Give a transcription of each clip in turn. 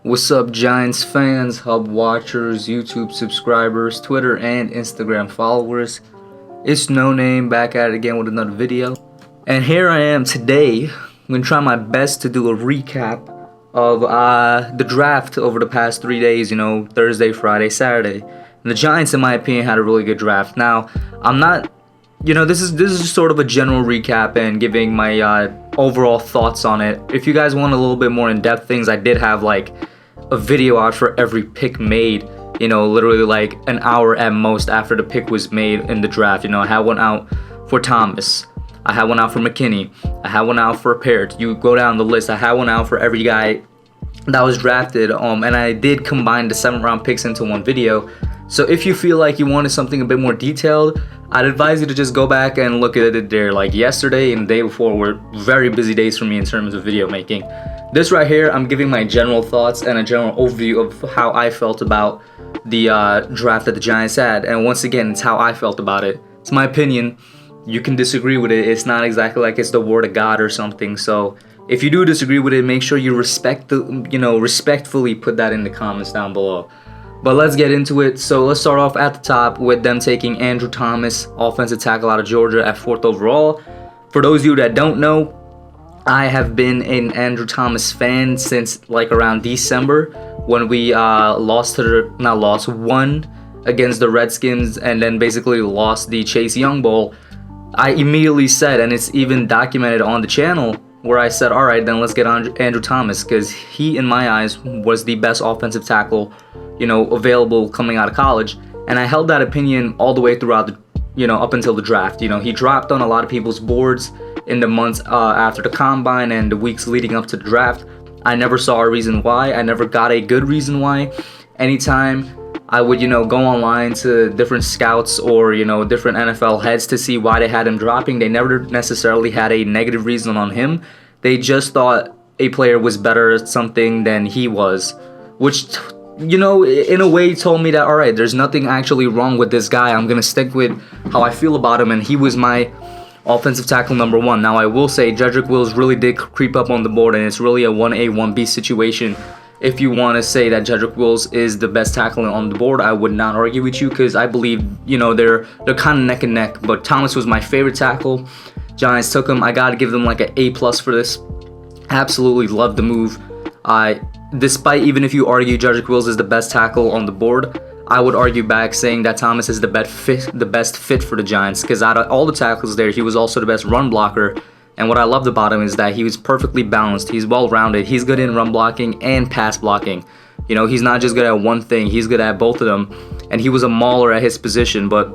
What's up, Giants fans, Hub watchers, YouTube subscribers, Twitter and Instagram followers? It's Noname back at it again with another video. And here I am today. I'm going to try my best to do a recap of the draft over the past 3 days, Thursday, Friday, Saturday. And the Giants, in my opinion, had a really good draft. Now, I'm not, this is just sort of a general recap and giving my overall thoughts on it. If you guys want a little bit more in-depth things, I did have like a video out for every pick made, literally like an hour at most after the pick was made in the draft. I had one out for Thomas, I had one out for McKinney, I had one out for Parrott. You go down the list, I had one out for every guy that was drafted, and I did combine the 7th round picks into one video. So if you feel like you wanted something a bit more detailed, I'd advise you to just go back and look at it there. Like yesterday and the day before were very busy days for me in terms of video making. This right here, I'm giving my general thoughts and a general overview of how I felt about the draft that the Giants had. And once again, it's how I felt about it. It's my opinion. You can disagree with it. It's not exactly like it's the word of God or something. So if you do disagree with it, make sure you respectfully put that in the comments down below. But let's get into it. So let's start off at the top with them taking Andrew Thomas, offensive tackle out of Georgia, at 4th overall. For those of you that don't know, I have been an Andrew Thomas fan since like around December when we won against the Redskins and then basically lost the Chase Young Bowl. I immediately said, and it's even documented on the channel, where I said, all right, then let's get on Andrew Thomas, because he, in my eyes, was the best offensive tackle, available coming out of college. And I held that opinion all the way throughout the, up until the draft. He dropped on a lot of people's boards in the months after the combine and the weeks leading up to the draft. I never saw a reason why. I never got a good reason why. Anytime I would, go online to different scouts or, different NFL heads to see why they had him dropping, they never necessarily had a negative reason on him. They just thought a player was better at something than he was, which, in a way told me that, all right, there's nothing actually wrong with this guy. I'm going to stick with how I feel about him, and he was my offensive tackle number 1. Now, I will say Jedrick Wills really did creep up on the board, and it's really a 1A, 1B situation. If you want to say that Jedrick Wills is the best tackle on the board, I would not argue with you, because I believe, they're kind of neck and neck. But Thomas was my favorite tackle. Giants took him. I got to give them like an A+ for this. Absolutely loved the move. Despite even if you argue Jedrick Wills is the best tackle on the board, I would argue back saying that Thomas is the best fit for the Giants, because out of all the tackles there, he was also the best run blocker. And what I loved about him is that he was perfectly balanced. He's well-rounded. He's good in run blocking and pass blocking. He's not just good at one thing. He's good at both of them. And he was a mauler at his position, but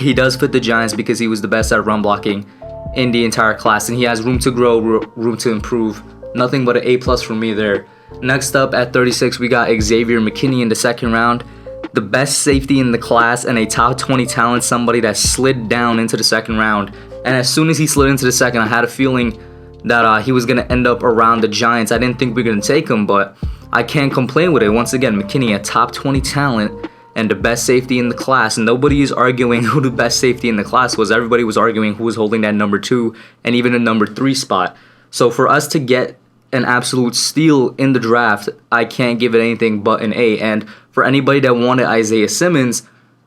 he does fit the Giants because he was the best at run blocking in the entire class. And he has room to grow, room to improve. Nothing but an A+ for me there. Next up at 36, we got Xavier McKinney in the 2nd round. The best safety in the class and a top 20 talent, somebody that slid down into the 2nd round. And as soon as he slid into the 2nd, I had a feeling that he was going to end up around the Giants. I didn't think we were going to take him, but I can't complain with it. Once again, McKinney, a top 20 talent and the best safety in the class. And nobody is arguing who the best safety in the class was. Everybody was arguing who was holding that number 2 and even a number 3 spot. So for us to get an absolute steal in the draft, I can't give it anything but an A. And for anybody that wanted Isaiah Simmons,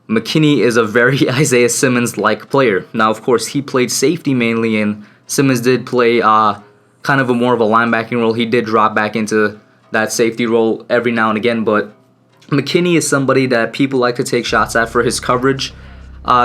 McKinney is a very Isaiah Simmons-like player. Now, of course, he played safety mainly, and Simmons did play kind of more of a linebacking role. He did drop back into that safety role every now and again, but McKinney is somebody that people like to take shots at for his coverage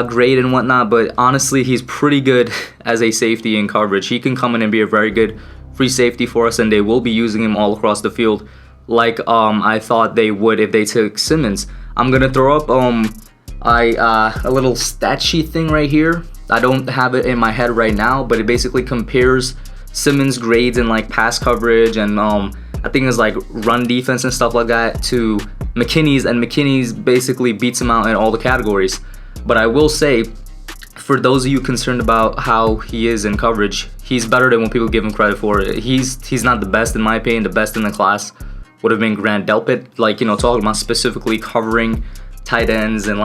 grade and whatnot, but honestly, he's pretty good as a safety in coverage. He can come in and be a very good free safety for us, and they will be using him all across the field like I thought they would if they took Simmons. I'm going to throw up a little stat sheet thing right here. I don't have it in my head right now, but it basically compares Simmons' grades in like pass coverage and I think it's like run defense and stuff like that to McKinney's, and McKinney's basically beats him out in all the categories. But I will say, for those of you concerned about how he is in coverage, he's better than what people give him credit for. He's not the best in my opinion. The best in the class would have been Grant Delpit, talking about specifically covering tight ends and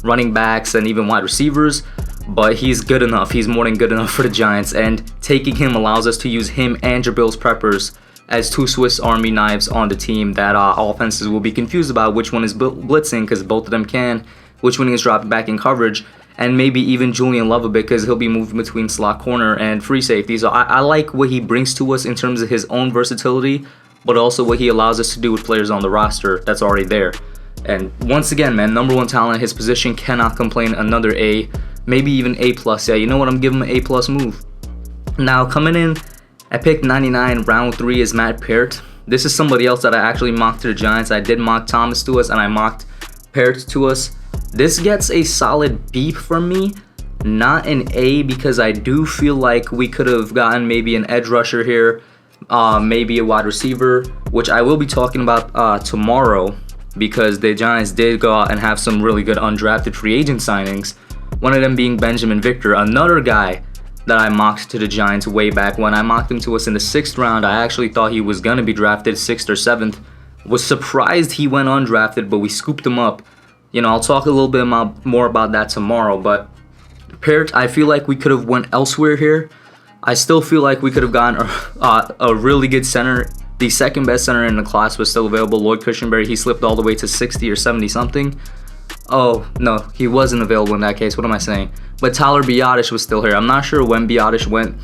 running backs and even wide receivers. But he's good enough. He's more than good enough for the Giants, and taking him allows us to use him and Jabril Peppers as two Swiss Army knives on the team that offenses will be confused about which one is blitzing, because both of them can, which one is dropping back in coverage, and maybe even Julian Love a bit because he'll be moving between slot corner and free safety. So I like what he brings to us in terms of his own versatility, but also what he allows us to do with players on the roster that's already there. And once again, man, number one talent at his position, cannot complain. Another A, maybe even A+. Yeah, you know what? I'm giving him an A+ move. Now, coming in at pick 99, round 3 is Matt Peart. This is somebody else that I actually mocked to the Giants. I did mock Thomas to us, and I mocked Peart to us. This gets a solid B from me, not an A, because I do feel like we could have gotten maybe an edge rusher here, maybe a wide receiver, which I will be talking about tomorrow, because the Giants did go out and have some really good undrafted free agent signings. One of them being Benjamin Victor, another guy that I mocked to the Giants way back when. I mocked him to us in the 6th round. I actually thought he was going to be drafted 6th or 7th. Was surprised he went undrafted, but we scooped him up. You know, I'll talk a little bit more about that tomorrow, but Peart, I feel like we could have went elsewhere here. I still feel like we could have gotten a really good center. The second best center in the class was still available, Lloyd Cushenberry. He slipped all the way to 60 or 70 something. Oh, no, he wasn't available in that case. What am I saying? But Tyler Biadasz was still here. I'm not sure when Biadasz went,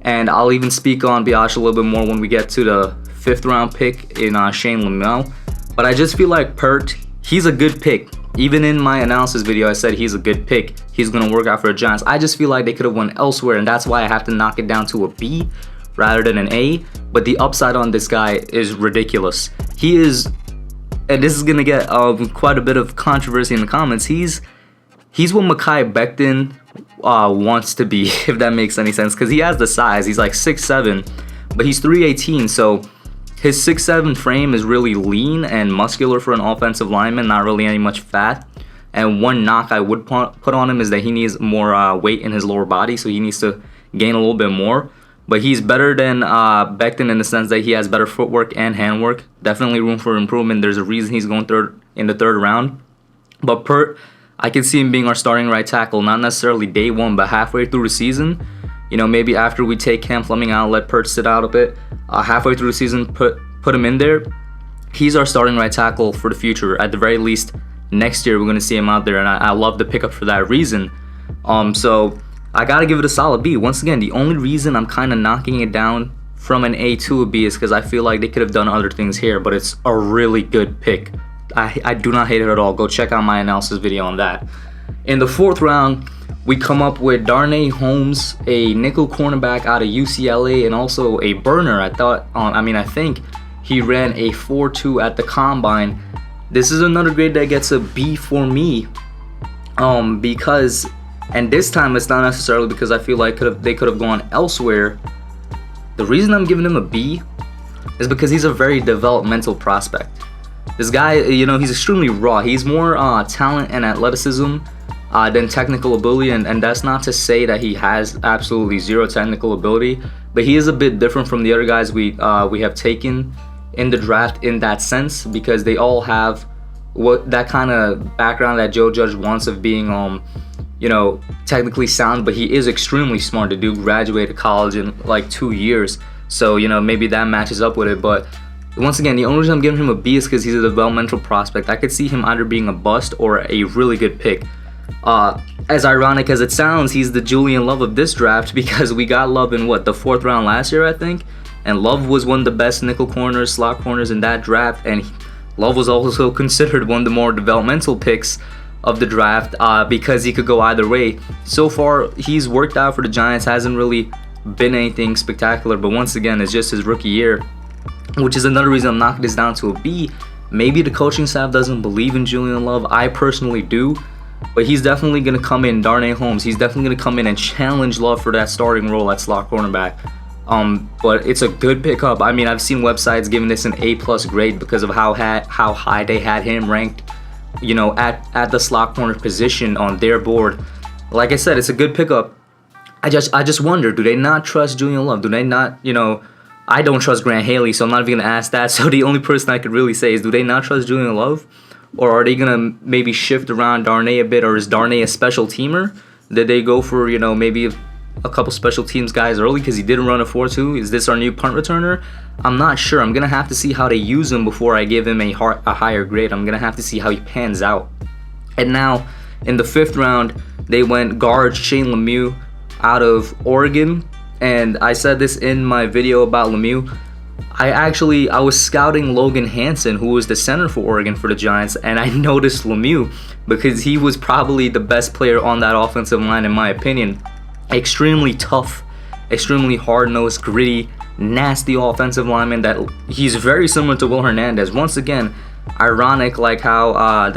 and I'll even speak on Biadasz a little bit more when we get to the 5th round pick in Shane Lamel. But I just feel like Peart, he's a good pick. Even in my analysis video, I said he's a good pick. He's going to work out for the Giants. I just feel like they could have went elsewhere, and that's why I have to knock it down to a B rather than an A. But the upside on this guy is ridiculous. He is, and this is going to get quite a bit of controversy in the comments, he's what Mekhi Becton wants to be, if that makes any sense, because he has the size. He's like 6'7", but he's 318, so his 6'7" frame is really lean and muscular for an offensive lineman, not really any much fat. And one knock I would put on him is that he needs more weight in his lower body, so he needs to gain a little bit more. But he's better than Becton in the sense that he has better footwork and handwork. Definitely room for improvement. There's a reason he's going in the 3rd round. But Peart, I can see him being our starting right tackle, not necessarily day one, but halfway through the season. You know, maybe after we take Cam Fleming out, let Peart sit out a bit. Halfway through the season, put him in there. He's our starting right tackle for the future. At the very least, next year we're going to see him out there, and I love the pickup for that reason. So I got to give it a solid B. Once again, the only reason I'm kind of knocking it down from an A to a B is because I feel like they could have done other things here, but it's a really good pick. I do not hate it at all. Go check out my analysis video on that. In the 4th round, we come up with Darnay Holmes, a nickel cornerback out of UCLA, and also a burner. I think he ran a 4.2 at the combine. This is another grade that gets a B for me, because, and this time it's not necessarily because I feel like they could have gone elsewhere. The reason I'm giving him a B is because he's a very developmental prospect. This guy, you know, he's extremely raw. He's more talent and athleticism than technical ability, and that's not to say that he has absolutely zero technical ability, but he is a bit different from the other guys we have taken in the draft in that sense, because they all have that kind of background that Joe Judge wants of being you know, technically sound, but he is extremely smart. The dude graduated college in like 2 years, so you know, maybe that matches up with it. But once again, the only reason I'm giving him a B is because he's a developmental prospect. I could see him either being a bust or a really good pick. As ironic as it sounds, he's the Julian Love of this draft, because we got Love in the 4th round last year, I think, and Love was one of the best nickel corners, slot corners in that draft, and Love was also considered one of the more developmental picks of the draft, because he could go either way. So far, he's worked out for the Giants, hasn't really been anything spectacular, but once again, it's just his rookie year, which is another reason I'm knocking this down to a B. Maybe the coaching staff doesn't believe in Julian Love. I personally do. But he's definitely going to come in, Darnay Holmes, he's definitely going to come in and challenge Love for that starting role at slot cornerback. But it's a good pickup. I mean, I've seen websites giving this an A+ grade because of how high they had him ranked, you know, at the slot corner position on their board. Like I said, it's a good pickup. I just wonder, do they not trust Julian Love? Do they not, you know, I don't trust Grant Haley, so I'm not even going to ask that. So the only person I could really say is, do they not trust Julian Love? Or are they going to maybe shift around Darnay a bit? Or is Darnay a special teamer? Did they go for, you know, maybe a couple special teams guys early because he didn't run a 4.2. Is this our new punt returner? I'm not sure. I'm gonna have to see how they use him before I give him a higher grade. I'm gonna have to see how he pans out. And now in the 5th round, they went guard Shane Lemieux out of Oregon. And I said this in my video about Lemieux. I was scouting Logan Hansen, who was the center for Oregon for the Giants, and I noticed Lemieux because he was probably the best player on that offensive line in my opinion. Extremely tough, extremely hard-nosed, gritty, nasty offensive lineman that he's very similar to Will Hernandez. Once again, ironic like how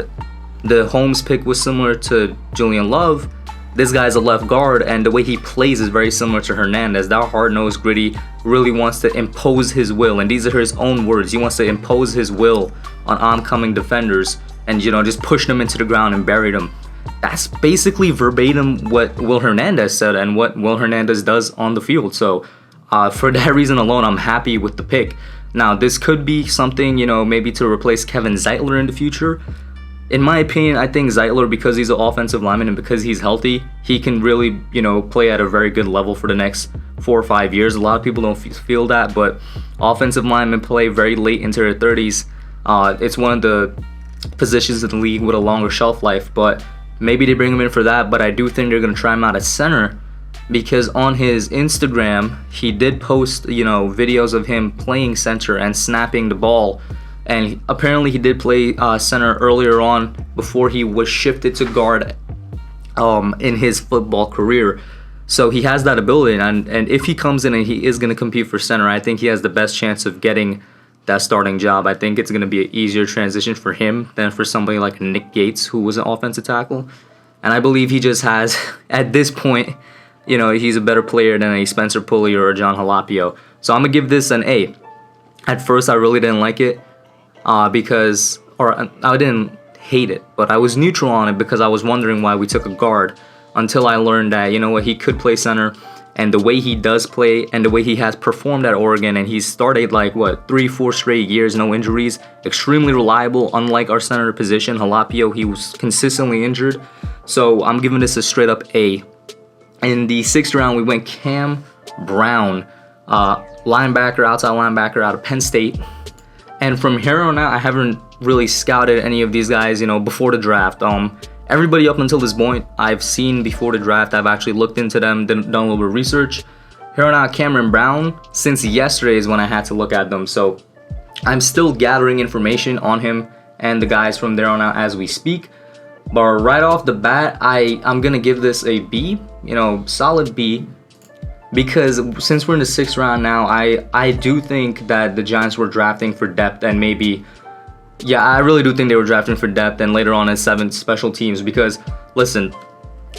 the Holmes pick was similar to Julian Love. This guy's a left guard, and the way he plays is very similar to Hernandez. That hard-nosed, gritty, really wants to impose his will, and these are his own words. He wants to impose his will on oncoming defenders and, just push them into the ground and bury them. That's basically verbatim what Will Hernandez said and what Will Hernandez does on the field. So for that reason alone, I'm happy with the pick. Now, this could be something, maybe to replace Kevin Zeitler in the future. In my opinion, I think Zeitler, because he's an offensive lineman and because he's healthy, he can really, play at a very good level for the next 4 or 5 years. A lot of people don't feel that, but offensive linemen play very late into their 30s. It's one of the positions in the league with a longer shelf life, but maybe they bring him in for that. But I do think they're going to try him out at center because on his Instagram, he did post, videos of him playing center and snapping the ball. And apparently he did play center earlier on before he was shifted to guard in his football career. So he has that ability, and if he comes in and he is going to compete for center, I think he has the best chance of getting that starting job. I think it's going to be an easier transition for him than for somebody like Nick Gates, who was an offensive tackle. And I believe he just has, at this point, he's a better player than a Spencer Pulley or a John Halapio. So I'm going to give this an A. At first, I really didn't like it. I didn't hate it, but I was neutral on it because I was wondering why we took a guard until I learned that, he could play center, and the way he does play and the way he has performed at Oregon, and he's started 3-4 straight years, no injuries, extremely reliable, unlike our center position, Halapio, he was consistently injured. So I'm giving this a straight up A. In the 6th round, we went Cam Brown, linebacker, outside linebacker out of Penn State. And from here on out, I haven't really scouted any of these guys, before the draft. Everybody up until this point, I've seen before the draft. I've actually looked into them, done a little bit of research. Here on out, Cameron Brown, since yesterday is when I had to look at them. So I'm still gathering information on him and the guys from there on out as we speak. But right off the bat, I'm going to give this a B, solid B. Because since we're in the 6th round now, I do think that the Giants were drafting for depth, and maybe, I really do think they were drafting for depth and later on in 7th special teams. Because, listen,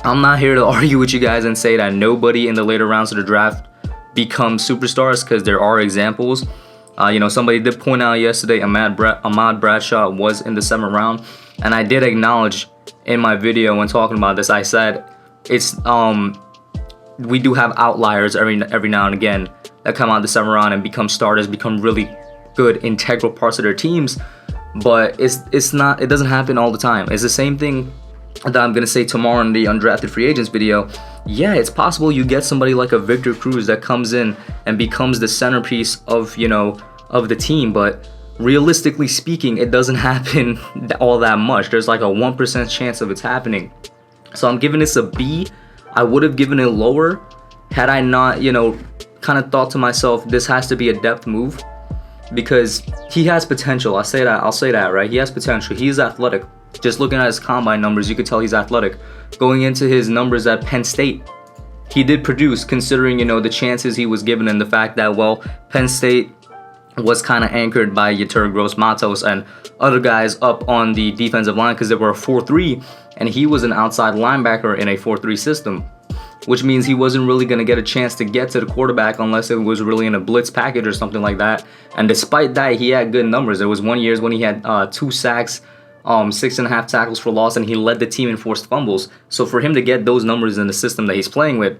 I'm not here to argue with you guys and say that nobody in the later rounds of the draft becomes superstars, because there are examples. Somebody did point out yesterday Ahmad Bradshaw was in the 7th round, and I did acknowledge in my video when talking about this, I said it's we do have outliers every now and again that come out the 7th round and become starters, become really good integral parts of their teams, but it doesn't happen all the time. It's the same thing that I'm gonna say tomorrow in the undrafted free agents video. Yeah, it's possible you get somebody like a Victor Cruz that comes in and becomes the centerpiece of the team, but realistically speaking, it doesn't happen all that much. There's like a 1% chance of it's happening. So I'm giving this a B. I would have given it lower had I not, kind of thought to myself, this has to be a depth move, because he has potential. I'll say that, right? He has potential. He's athletic. Just looking at his combine numbers, you could tell he's athletic. Going into his numbers at Penn State, he did produce, considering, the chances he was given and the fact that, Penn State was kind of anchored by Yetur Gross-Matos and other guys up on the defensive line because they were a 4-3, and he was an outside linebacker in a 4-3 system, which means he wasn't really going to get a chance to get to the quarterback unless it was really in a blitz package or something like that. And despite that, he had good numbers. There was one year when he had 2 sacks, 6.5 tackles for loss, and he led the team in forced fumbles. So for him to get those numbers in the system that he's playing with,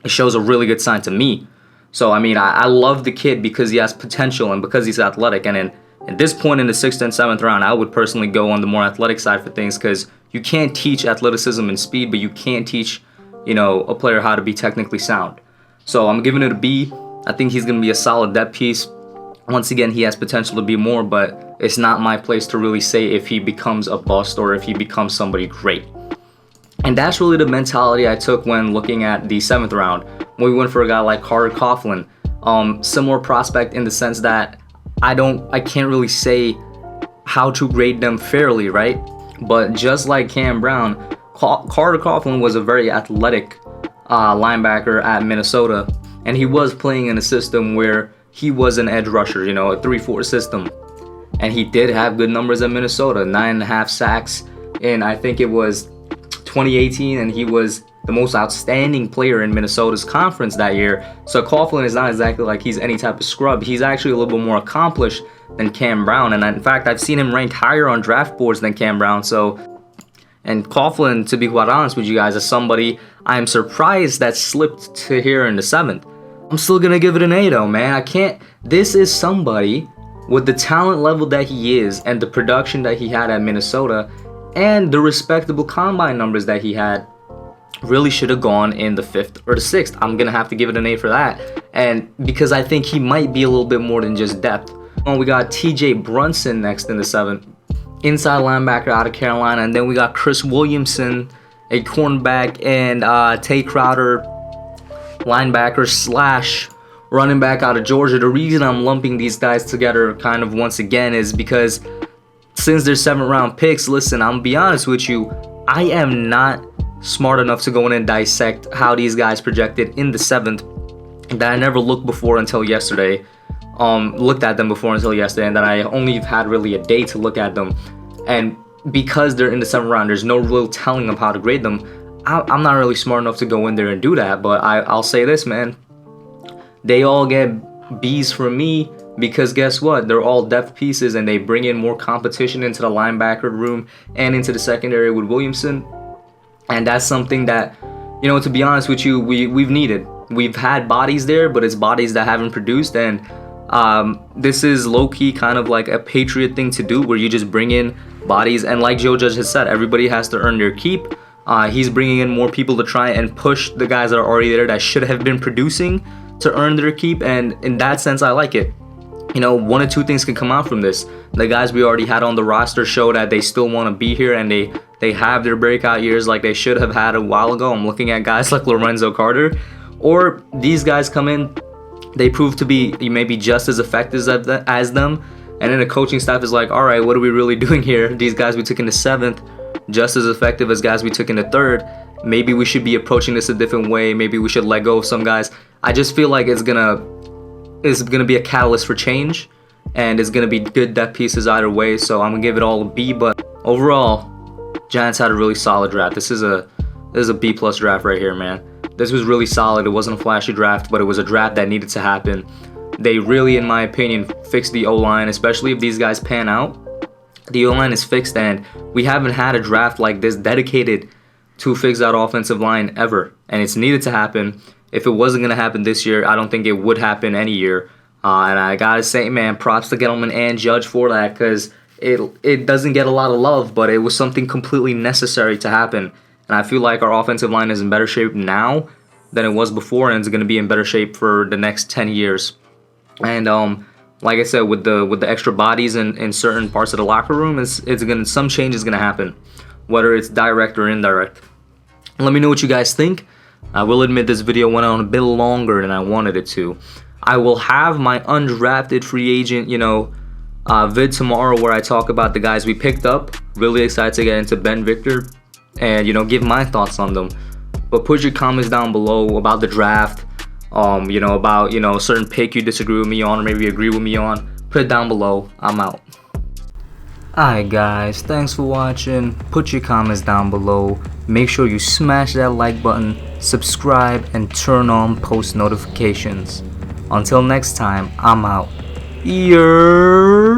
it shows a really good sign to me. So, I love the kid because he has potential and because he's athletic. And at this point in the 6th and 7th round, I would personally go on the more athletic side for things, because you can't teach athleticism and speed, but you can teach, a player how to be technically sound. So I'm giving it a B. I think he's going to be a solid depth piece. Once again, he has potential to be more, but it's not my place to really say if he becomes a bust or if he becomes somebody great. And that's really the mentality I took when looking at the 7th round, when we went for a guy like Carter Coughlin. Similar prospect in the sense that I can't really say how to grade them fairly, right? But just like Cam Brown, Carter Coughlin was a very athletic linebacker at Minnesota, and he was playing in a system where he was an edge rusher, a 3-4 system. And he did have good numbers at Minnesota, 9.5 sacks in, I think it was 2018, and he was the most outstanding player in Minnesota's conference that year. So Coughlin is not exactly like he's any type of scrub. He's actually a little bit more accomplished than Cam Brown, and in fact, I've seen him ranked higher on draft boards than Cam Brown. And Coughlin, to be quite honest with you guys, is somebody I'm surprised that slipped to here in the 7th. I'm still gonna give it an A though, man. This is somebody with the talent level that he is and the production that he had at Minnesota and the respectable combine numbers that he had, really should have gone in the 5th or the 6th. I'm gonna have to give it an A for that, and because I think he might be a little bit more than just depth. We got TJ Brunson next in the 7th, inside linebacker out of Carolina, and then we got Chris Williamson, a cornerback, and Tay Crowder, linebacker / running back out of Georgia. The reason I'm lumping these guys together kind of once again is because since they're 7th round picks, listen, I'm gonna be honest with you, I am not smart enough to go in and dissect how these guys projected in the 7th that I never looked at them before until yesterday, and that I only had really a day to look at them. And because they're in the 7th round, there's no real telling of how to grade them. I'm not really smart enough to go in there and do that, but I'll say this, man. They all get B's from me because guess what? They're all depth pieces, and they bring in more competition into the linebacker room and into the secondary with Williamson. And that's something that, to be honest with you, we've needed. We've had bodies there, but it's bodies that haven't produced, and this is low-key kind of like a Patriot thing to do, where you just bring in bodies, and like Joe Judge has said, everybody has to earn their keep. He's bringing in more people to try and push the guys that are already there that should have been producing to earn their keep, and in that sense, I like it. One or two things can come out from this. The guys we already had on the roster show that they still want to be here, and they have their breakout years like they should have had a while ago. I'm looking at guys like Lorenzo Carter, or these guys come in, they prove to be maybe just as effective as them, and then the coaching staff is like, all right, what are we really doing here? These guys we took in the 7th, just as effective as guys we took in the 3rd. Maybe we should be approaching this a different way. Maybe we should let go of some guys. I just feel like it's gonna be a catalyst for change, and it's gonna be good depth pieces either way. So I'm gonna give it all a B. But overall, Giants had a really solid draft. This is a B+ draft right here, man. This was really solid. It wasn't a flashy draft, but it was a draft that needed to happen. They really, in my opinion, fixed the O-line, especially if these guys pan out. The O-line is fixed, and we haven't had a draft like this dedicated to fix that offensive line ever, and it's needed to happen. If it wasn't going to happen this year, I don't think it would happen any year. And I gotta say, man, props to Gettleman and Judge for that, because it doesn't get a lot of love, but it was something completely necessary to happen. And I feel like our offensive line is in better shape now than it was before, and it's going to be in better shape for the next 10 years. And like I said, with the extra bodies in certain parts of the locker room, some change is going to happen, whether it's direct or indirect. Let me know what you guys think. I will admit this video went on a bit longer than I wanted it to. I will have my undrafted free agent, vid tomorrow where I talk about the guys we picked up. Really excited to get into Ben Victor and, give my thoughts on them. But put your comments down below about the draft, about, a certain pick you disagree with me on or maybe agree with me on. Put it down below. I'm out. Alright guys, thanks for watching. Put your comments down below. Make sure you smash that like button, subscribe, and turn on post notifications. Until next time, I'm out. Yeah.